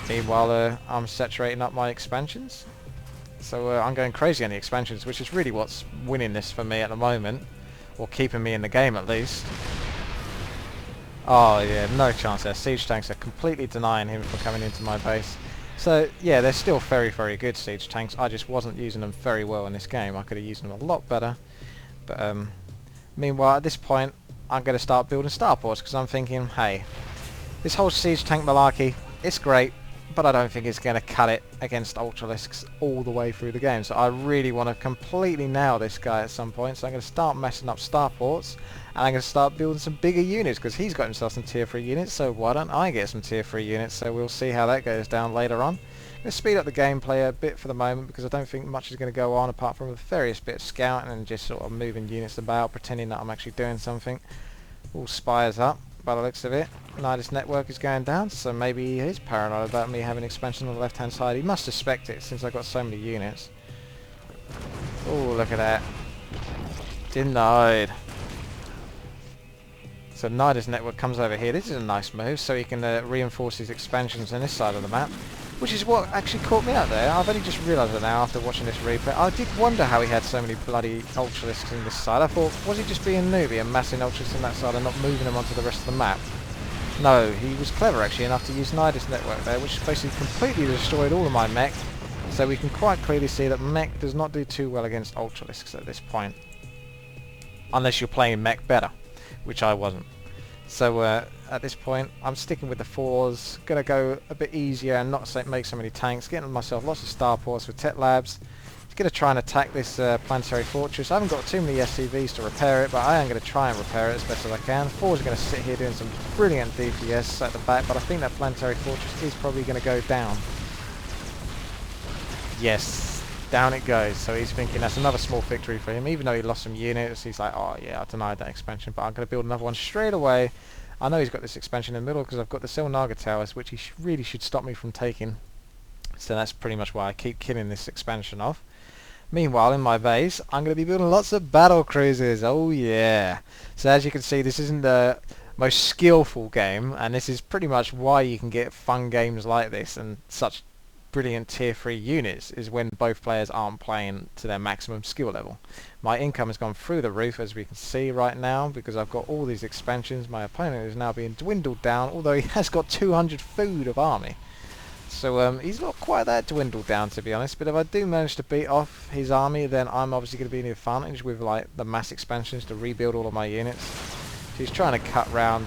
Meanwhile, I'm saturating up my expansions. So I'm going crazy on the expansions, which is really what's winning this for me at the moment. Or keeping me in the game, at least. Oh, yeah, no chance there. Siege tanks are completely denying him from coming into my base. So, yeah, they're still very, very good siege tanks. I just wasn't using them very well in this game. I could have used them a lot better. But, meanwhile, at this point, I'm going to start building starports, because I'm thinking, hey, this whole siege tank malarkey, it's great, but I don't think it's going to cut it against Ultralisks all the way through the game. So I really want to completely nail this guy at some point. So I'm going to start messing up starports, and I'm going to start building some bigger units, because he's got himself some tier 3 units, so why don't I get some tier 3 units? So we'll see how that goes down later on. I'm going to speed up the gameplay a bit for the moment, because I don't think much is going to go on apart from a various bit of scouting and just sort of moving units about, pretending that I'm actually doing something. All spires up by the looks of it. Nidus network is going down, so maybe he is paranoid about me having expansion on the left hand side. He must suspect it since I've got so many units. Oh, look at that. Denied. So Nidus network comes over here. This is a nice move, so he can reinforce his expansions on this side of the map, which is what actually caught me out there. I've only just realised it now after watching this replay. I did wonder how he had so many bloody Ultralisks in this side. I thought, was he just being newbie and massing Ultralisks in that side and not moving them onto the rest of the map? No, he was clever actually enough to use Nidus network there, which basically completely destroyed all of my mech. So we can quite clearly see that mech does not do too well against Ultralisks at this point. Unless you're playing mech better, which I wasn't. So at this point, I'm sticking with the 4s, going to go a bit easier and not make so many tanks, getting myself lots of starports with tech labs. Going to try and attack this planetary fortress. I haven't got too many SCVs to repair it, but I am going to try and repair it as best as I can. 4s are going to sit here doing some brilliant DPS at the back, but I think that planetary fortress is probably going to go down. Yes, down it goes. So he's thinking that's another small victory for him. Even though he lost some units, he's like, oh yeah, I denied that expansion, but I'm going to build another one straight away. I know he's got this expansion in the middle because I've got the Silnaga towers, which he really should stop me from taking. So that's pretty much why I keep killing this expansion off. Meanwhile, in my base, I'm going to be building lots of battle cruisers. Oh yeah. So as you can see, this isn't the most skillful game, and this is pretty much why you can get fun games like this and such brilliant tier 3 units, is when both players aren't playing to their maximum skill level. My income has gone through the roof, as we can see right now, because I've got all these expansions. My opponent is now being dwindled down, although he has got 200 food of army. So he's not quite that dwindled down, to be honest, but if I do manage to beat off his army, then I'm obviously going to be in the advantage with like the mass expansions to rebuild all of my units. So he's trying to cut round.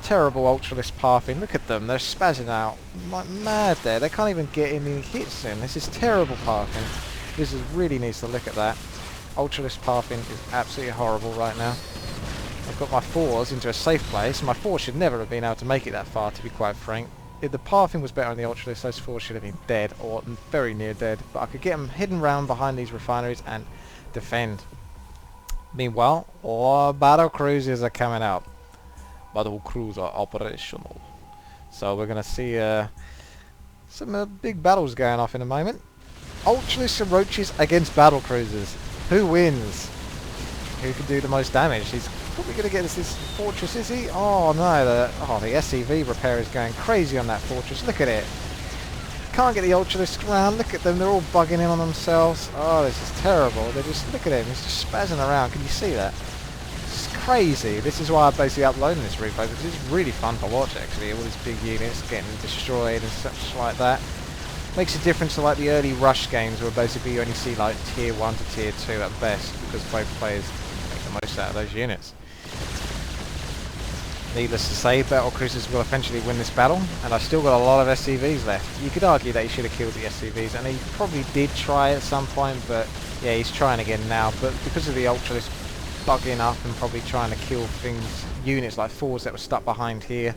Terrible Ultralist pathing. Look at them, they're spazzing out like mad there. They can't even get any hits in. This is terrible pathing. This really needs to look at that. Ultralist pathing is absolutely horrible right now. I've got my 4s into a safe place. My 4s should never have been able to make it that far, to be quite frank. If the pathing was better on the Ultralist, those 4s should have been dead, or very near dead. But I could get them hidden round behind these refineries and defend. Meanwhile, all battle cruisers are coming out. Battle cruiser operational. So we're going to see some big battles going off in a moment. Ultralists and Roaches against battle cruisers. Who wins? Who can do the most damage? He's probably going to get this fortress, is he? Oh no, the SCV repair is going crazy on that fortress. Look at it. Can't get the Ultralisks around. Look at them, they're all bugging in on themselves. Oh, this is terrible. They're just, look at him, he's just spazzing around. Can you see that? It's crazy. This is why I'm basically uploading this replay, because it's really fun to watch actually. All these big units getting destroyed and such like that. Makes a difference to like the early rush games where basically you only see like tier 1 to tier 2 at best, because both players make the most out of those units. Needless to say, battle cruisers will eventually win this battle, and I've still got a lot of SCVs left. You could argue that he should have killed the SCVs, and he probably did try at some point, but yeah, he's trying again now. But because of the Ultralist bugging up and probably trying to kill things, units like 4s that were stuck behind here,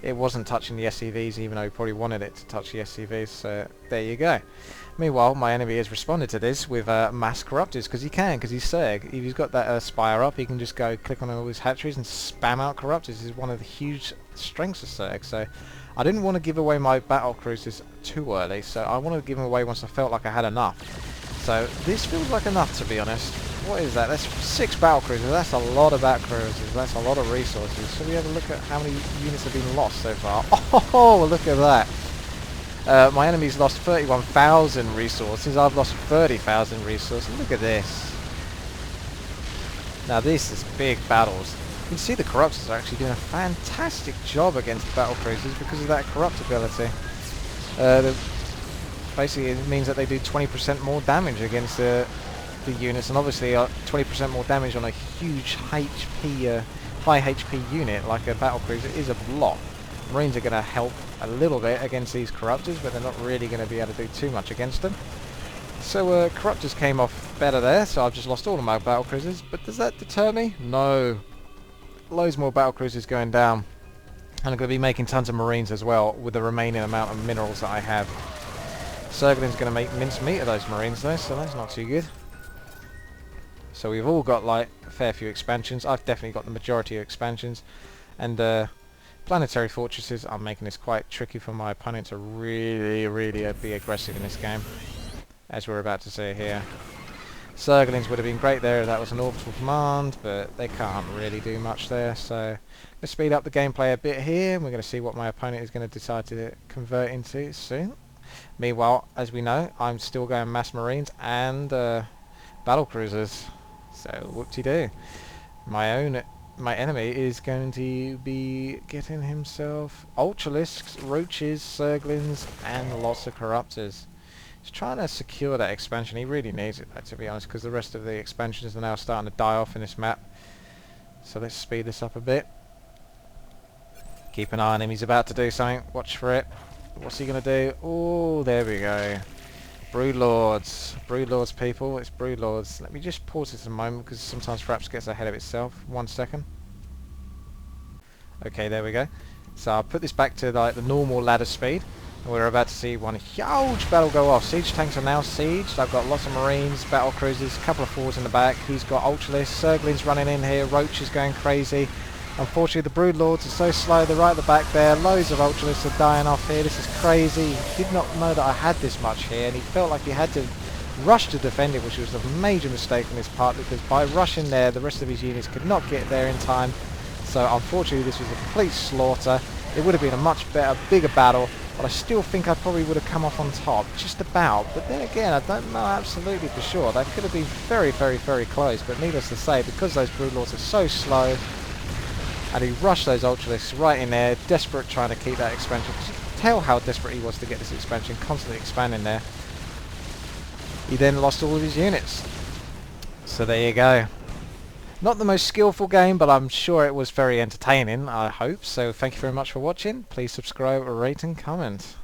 it wasn't touching the SCVs, even though he probably wanted it to touch the SCVs, so there you go. Meanwhile, my enemy has responded to this with mass corruptors, because he's Zerg. If he's got that spire up, he can just go click on all his hatcheries and spam out corruptors. This is one of the huge strengths of Zerg, so I didn't want to give away my battle cruisers too early, so I wanted to give them away once I felt like I had enough. So this feels like enough, to be honest. What is that? That's 6 battle cruisers. That's a lot of battle cruisers. That's a lot of resources. So we have a look at how many units have been lost so far. Oh, look at that. My enemy's lost 31,000 resources. I've lost 30,000 resources. Look at this. Now this is big battles. You can see the Corruptors are actually doing a fantastic job against battle cruisers because of that corrupt ability. Basically it means that they do 20% more damage against the units, and obviously 20% more damage on a huge HP, high HP unit like a battle cruiser is a lot. Marines are going to help a little bit against these Corruptors, but they're not really going to be able to do too much against them. So Corruptors came off better there, so I've just lost all of my battle cruisers, but does that deter me? No. Loads more battle cruisers going down, and I'm going to be making tons of Marines as well with the remaining amount of minerals that I have. Zergling's going to make mincemeat of those Marines though, so that's not too good. So we've all got like a fair few expansions. I've definitely got the majority of expansions, and planetary fortresses are making this quite tricky for my opponent to really be aggressive in this game, as we're about to see here. Zerglings would have been great there if that was an orbital command, but they can't really do much there, so let's speed up the gameplay a bit here, and we're going to see what my opponent is going to decide to convert into soon. Meanwhile, as we know, I'm still going mass Marines and battle cruisers, so whoop-de-doo. My enemy is going to be getting himself Ultralisks, Roaches, Zerglings, and lots of Corruptors. He's trying to secure that expansion. He really needs it, to be honest, because the rest of the expansions are now starting to die off in this map. So let's speed this up a bit. Keep an eye on him. He's about to do something. Watch for it. What's he going to do? Oh, there we go. Broodlords. Broodlords, people. It's Broodlords. Let me just pause this a moment, because sometimes Fraps gets ahead of itself. 1 second. Okay, there we go. So I'll put this back to like the normal ladder speed. We're about to see one huge battle go off. Siege tanks are now sieged. I've got lots of Marines, battle cruisers, a couple of forwards in the back. He's got Ultralisks, Zerglings running in here, Roaches going crazy. Unfortunately the Broodlords are so slow, they're right at the back there. Loads of Ultralisks are dying off here. This is crazy. He did not know that I had this much here, and he felt like he had to rush to defend it, which was a major mistake on his part, because by rushing there the rest of his units could not get there in time. So unfortunately this was a complete slaughter. It would have been a much better, bigger battle, but I still think I probably would have come off on top, just about. But then again, I don't know absolutely for sure. That could have been very close, but needless to say, because those Broodlords are so slow, and he rushed those Ultralisks right in there, desperate trying to keep that expansion. You can tell how desperate he was to get this expansion, constantly expanding there. He then lost all of his units. So there you go. Not the most skillful game, but I'm sure it was very entertaining, I hope. So thank you very much for watching. Please subscribe, rate and comment.